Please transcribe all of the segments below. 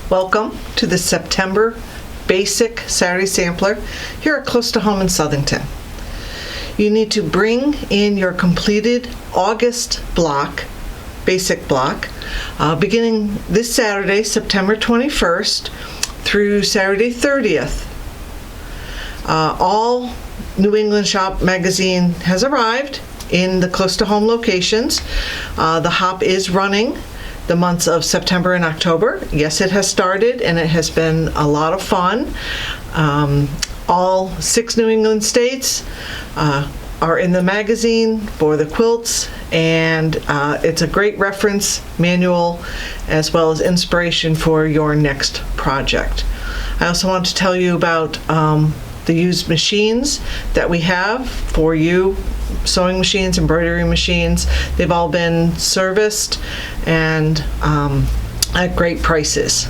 Welcome to the September Basic Saturday Sampler here at Close to Home in Southington. You need to bring in your completed August block, basic block, beginning this Saturday, September 21st through Saturday 30th. All New England Shop magazine has arrived in the Close to Home locations. The hop is running the months of September and October. Yes, it has started and it has been a lot of fun. All 6 New England states are in the magazine for the quilts, and it's a great reference manual as well as inspiration for your next project. I also want to tell you about the used machines that we have for you. Sewing machines, embroidery machines. They've all been serviced and at great prices.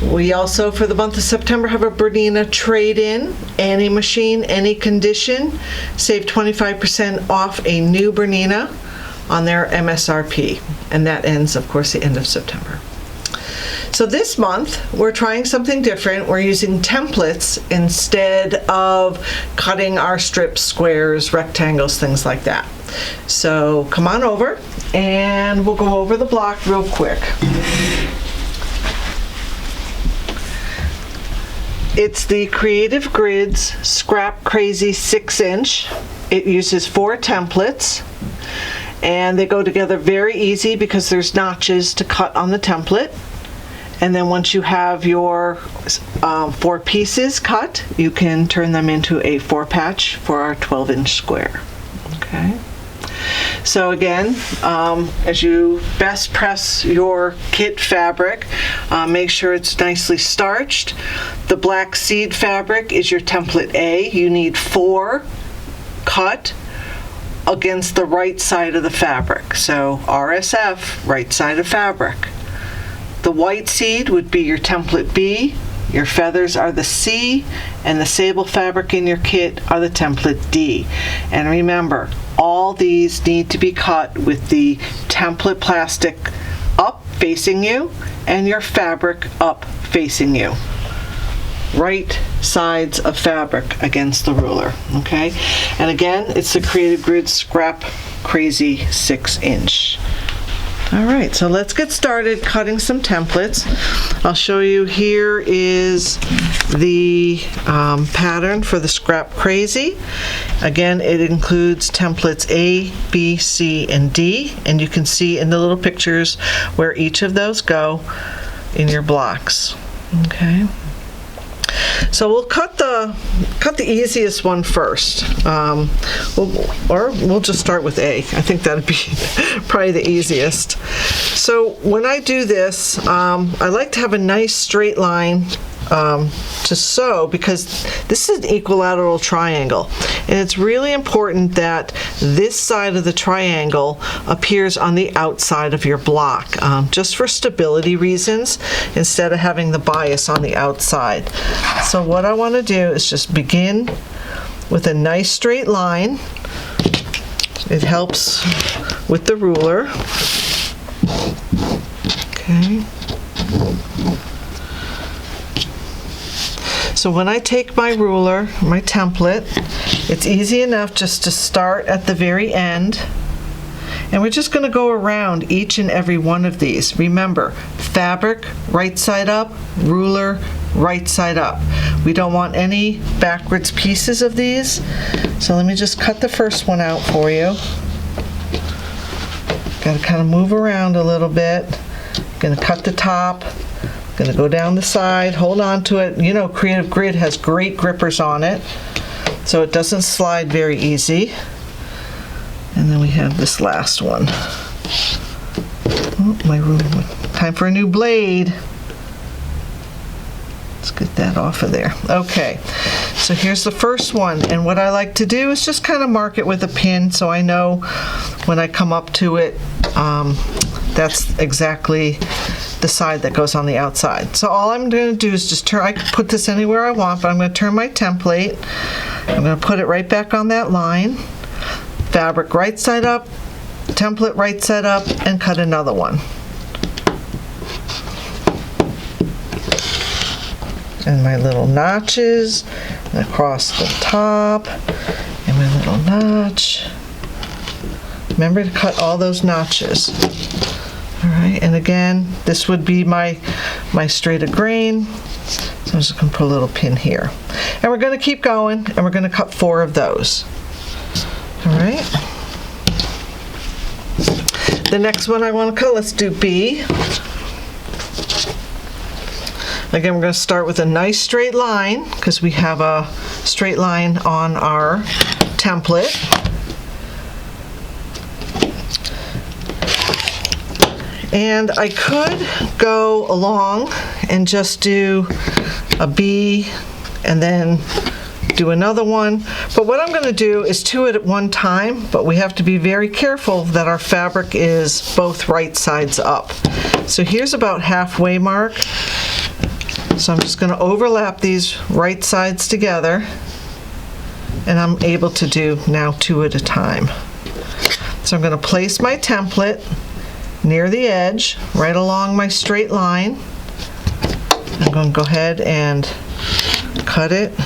We also, for the month of September, have a Bernina trade-in. Any machine, any condition. Save 25% off a new Bernina on their MSRP. And that ends, of course, the end of September. So this month, we're trying something different. We're using templates instead of cutting our strips, squares, rectangles, things like that. So come on over and we'll go over the block real quick. It's the Creative Grids Scrap Crazy 6-inch. It uses 4 templates and they go together very easy because there's notches to cut on the template. And then once you have your 4 pieces cut, you can turn them into a 4-patch for our 12-inch square. Okay. So again, as you best press your kit fabric, make sure it's nicely starched. The black seed fabric is your template A. You need 4 cut against the right side of the fabric. So RSF, right side of fabric. The white seed would be your template B, your feathers are the C, and the sable fabric in your kit are the template D. And remember, all these need to be cut with the template plastic up facing you and your fabric up facing you. Right sides of fabric against the ruler, okay? And again, it's the Creative Grids Scrap Crazy 6-inch. All right, so let's get started cutting some templates. I'll show you, here is the pattern for the Scrap Crazy. Again, it includes templates A, B, C, and D, and you can see in the little pictures where each of those go in your blocks. Okay. So we'll cut the easiest one first, we'll just start with A. I think that'd be probably the easiest. So when I do this, I like to have a nice straight line to sew, because this is an equilateral triangle, and it's really important that this side of the triangle appears on the outside of your block, just for stability reasons, instead of having the bias on the outside. So what I want to do is just begin with a nice straight line. It helps with the ruler. Okay. So when I take my ruler, my template, it's easy enough just to start at the very end. And we're just going to go around each and every one of these. Remember, fabric, right side up, ruler, right side up. We don't want any backwards pieces of these. So let me just cut the first one out for you. Got to kind of move around a little bit. Going to cut the top. Going to go down the side, hold on to it. You know, Creative Grid has great grippers on it, so it doesn't slide very easy. And then we have this last one. Oh, my ruler. Time for a new blade. Let's get that off of there. Okay, so here's the first one, and what I like to do is just kind of mark it with a pin so I know when I come up to it, that's exactly the side that goes on the outside. So all I'm going to do is just turn, I can put this anywhere I want, but I'm going to turn my template. I'm going to put it right back on that line. Fabric right side up, template right side up, and cut another one. and my little notches, and across the top, and my little notch. Remember to cut all those notches. All right, and again, this would be my straight of grain. So I'm just going to put a little pin here. And we're going to keep going, and we're going to cut 4 of those. All right. The next one I want to cut, let's do B. Again, we're going to start with a nice straight line because we have a straight line on our template. And I could go along and just do a B and then do another one, but what I'm going to do is 2 at one time, but we have to be very careful that our fabric is both right sides up. So here's about halfway mark. So I'm just going to overlap these right sides together, and I'm able to do now 2 at a time. So I'm going to place my template near the edge, right along my straight line. I'm going to go ahead and cut it,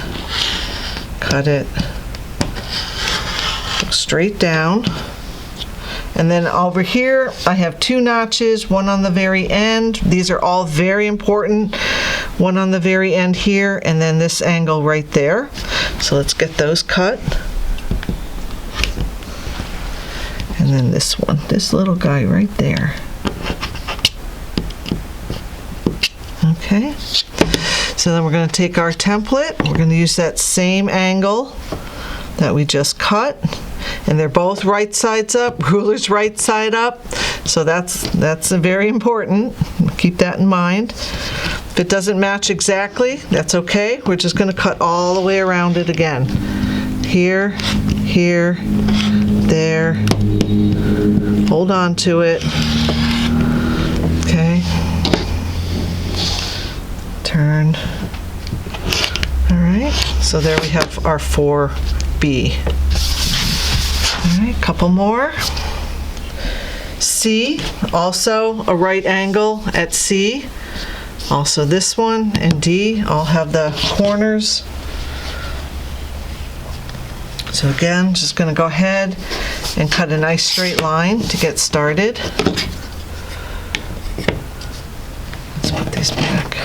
go straight down. And then over here, I have 2 notches, one on the very end. These are all very important. One on the very end here, and then this angle right there. So let's get those cut. And then this one, this little guy right there. Okay. So then we're going to take our template. We're going to use that same angle that we just cut. And they're both right sides up, ruler's right side up. So that's very important. Keep that in mind. If it doesn't match exactly, that's okay. We're just going to cut all the way around it again. Here, here, there. Hold on to it. Okay. Turn. All right. So there we have our 4B. All right, couple more. C, also a right angle at C. Also this one and D all have the corners. So again, just going to go ahead and cut a nice straight line to get started. Let's put these back.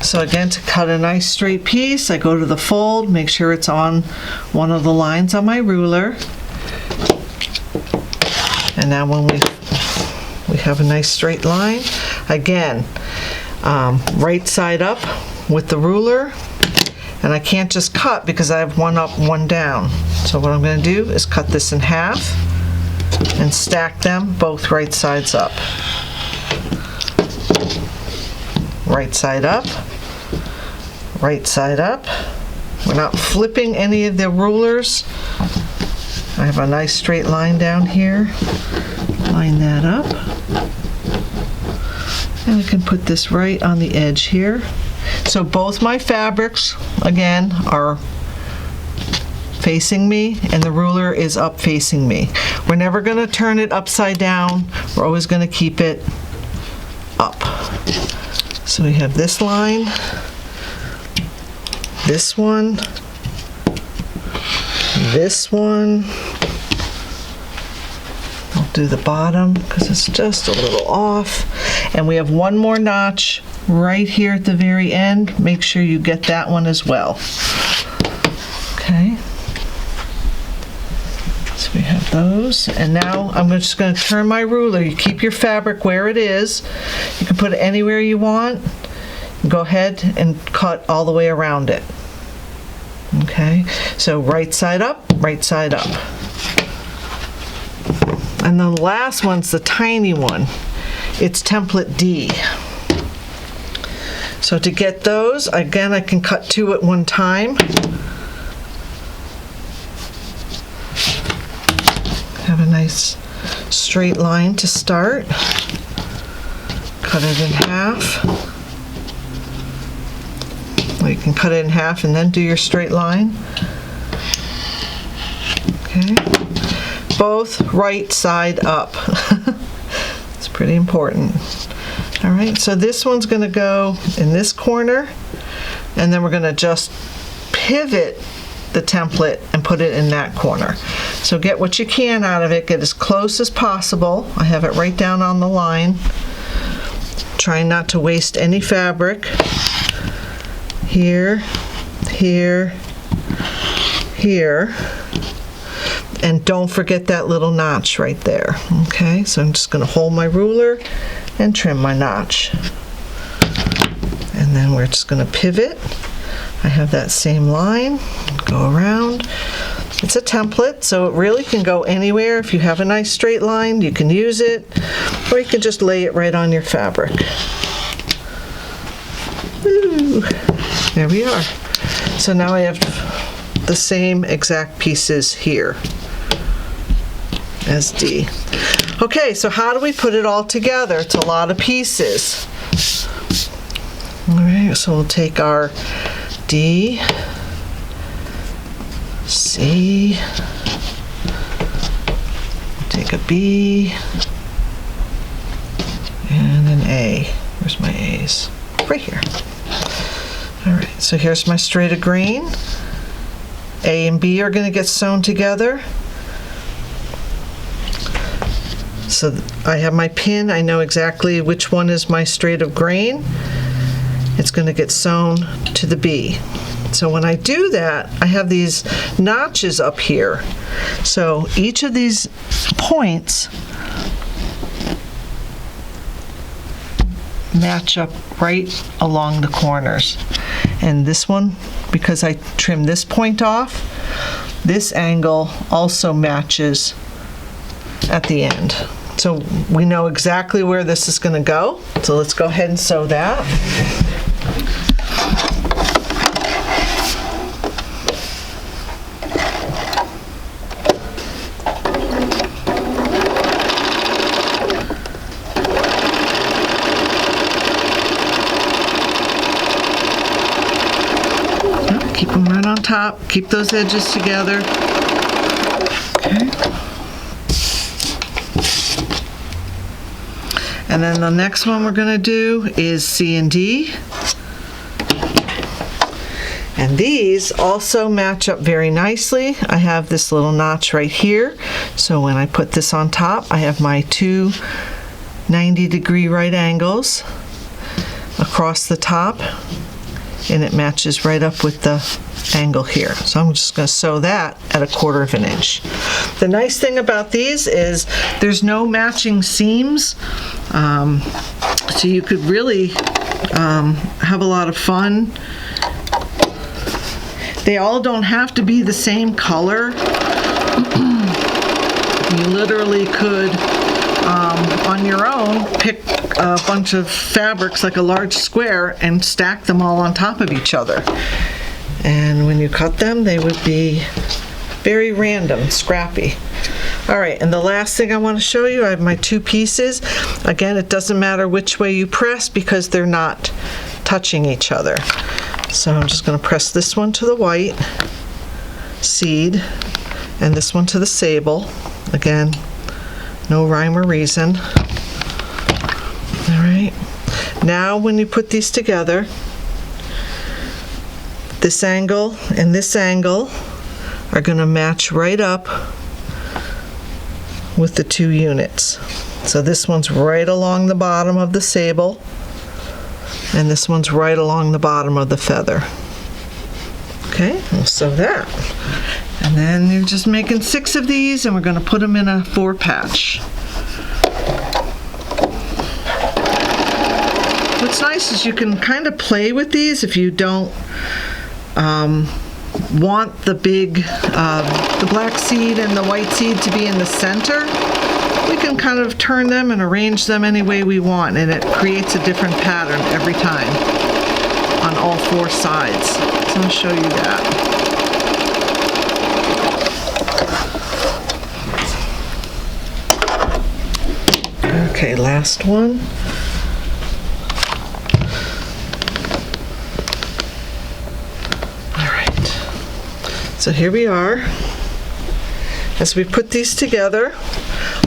So again, to cut a nice straight piece, I go to the fold, make sure it's on one of the lines on my ruler. And now when we have a nice straight line, again, right side up with the ruler, and I can't just cut because I have one up, one down. So what I'm going to do is cut this in half and stack them both right sides up. Right side up, right side up. We're not flipping any of the rulers. I have a nice straight line down here. Line that up. And I can put this right on the edge here. So both my fabrics, again, are facing me and the ruler is up facing me. We're never going to turn it upside down. We're always going to keep it up. So we have this line, this one, this one. I'll do the bottom because it's just a little off. And we have one more notch right here at the very end. Make sure you get that one as well. Okay. So we have those. And now I'm just going to turn my ruler. You keep your fabric where it is. You can put it anywhere you want. Go ahead and cut all the way around it. Okay. So right side up, right side up. And the last one's the tiny one. It's template D. So to get those, again, I can cut 2 at one time. Have a nice straight line to start. Cut it in half. Well, you can cut it in half and then do your straight line. Okay. Both right side up. It's pretty important. All right, so this one's going to go in this corner, and then we're going to just pivot the template and put it in that corner. So get what you can out of it, get as close as possible. I have it right down on the line. Trying not to waste any fabric. Here, here, here. And don't forget that little notch right there. Okay, so I'm just going to hold my ruler and trim my notch. And then we're just going to pivot. I have that same line, go around. It's a template, so it really can go anywhere. If you have a nice straight line, you can use it, or you can just lay it right on your fabric. Woo. There we are. So now I have the same exact pieces here as D. Okay, so how do we put it all together? It's a lot of pieces. All right, so we'll take our D, C, take a B, and an A. Where's my A's? Right here. All right, so here's my straight of grain. A and B are going to get sewn together. So I have my pin. I know exactly which one is my straight of grain. It's going to get sewn to the B. So when I do that, I have these notches up here. So each of these points match up right along the corners. And this one, because I trimmed this point off, this angle also matches at the end. So we know exactly where this is going to go. So let's go ahead and sew that. Keep them right on top. Keep those edges together. Okay. And then the next one we're going to do is C and D. And these also match up very nicely. I have this little notch right here. So when I put this on top, I have my two 90-degree right angles across the top. And it matches right up with the angle here. So I'm just going to sew that at 1/4 inch. The nice thing about these is there's no matching seams, so you could really have a lot of fun. They all don't have to be the same color. You literally could on your own pick a bunch of fabrics like a large square and stack them all on top of each other, and when you cut them they would be very random, scrappy. All right, and the last thing I want to show you, I have my two pieces. Again, it doesn't matter which way you press because they're not touching each other. So I'm just going to press this one to the white seed and this one to the sable. Again, no rhyme or reason. All right, now when you put these together, this angle and this angle are going to match right up with the two units. So this one's right along the bottom of the sable, and this one's right along the bottom of the feather. Okay, we'll sew that. And then you're just making 6 of these, and we're going to put them in a 4-patch. What's nice is you can kind of play with these if you don't want the big, the black seed and the white seed to be in the center. We can kind of turn them and arrange them any way we want, and it creates a different pattern every time on all 4 sides. So I'll show you that. Okay, last one. All right, so here we are. As we put these together,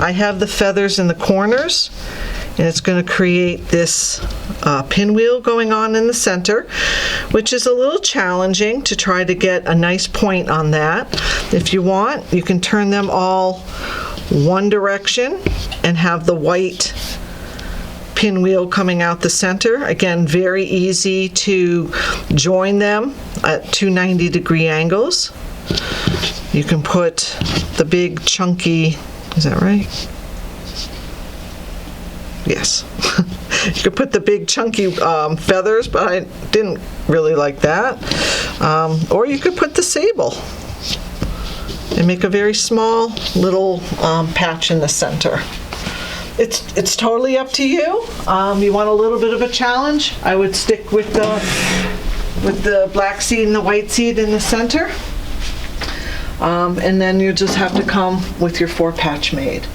I have the feathers in the corners, and it's going to create this pinwheel going on in the center, which is a little challenging to try to get a nice point on that. If you want, you can turn them all one direction and have the white pinwheel coming out the center. Again, very easy to join them at 290-degree angles. You can put the big chunky, is that right? Yes. You could put the big chunky feathers, but I didn't really like that. Or you could put the sable and make a very small little patch in the center. It's totally up to you. You want a little bit of a challenge? I would stick with the black seed and the white seed in the center. And then you just have to come with your 4-patch made.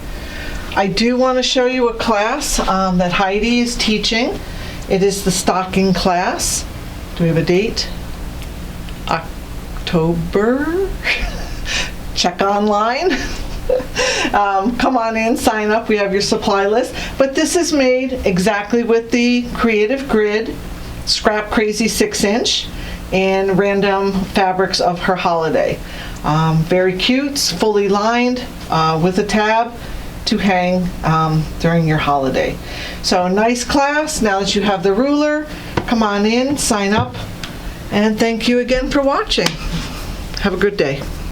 I do want to show you a class that Heidi is teaching. It is the stocking class. Do we have a date? October? Check online. Come on in, sign up. We have your supply list. But this is made exactly with the Creative Grid Scrap Crazy 6-inch and random fabrics of her holiday. Very cute, fully lined with a tab to hang during your holiday. So nice class. Now that you have the ruler, come on in, sign up, and thank you again for watching. Have a good day.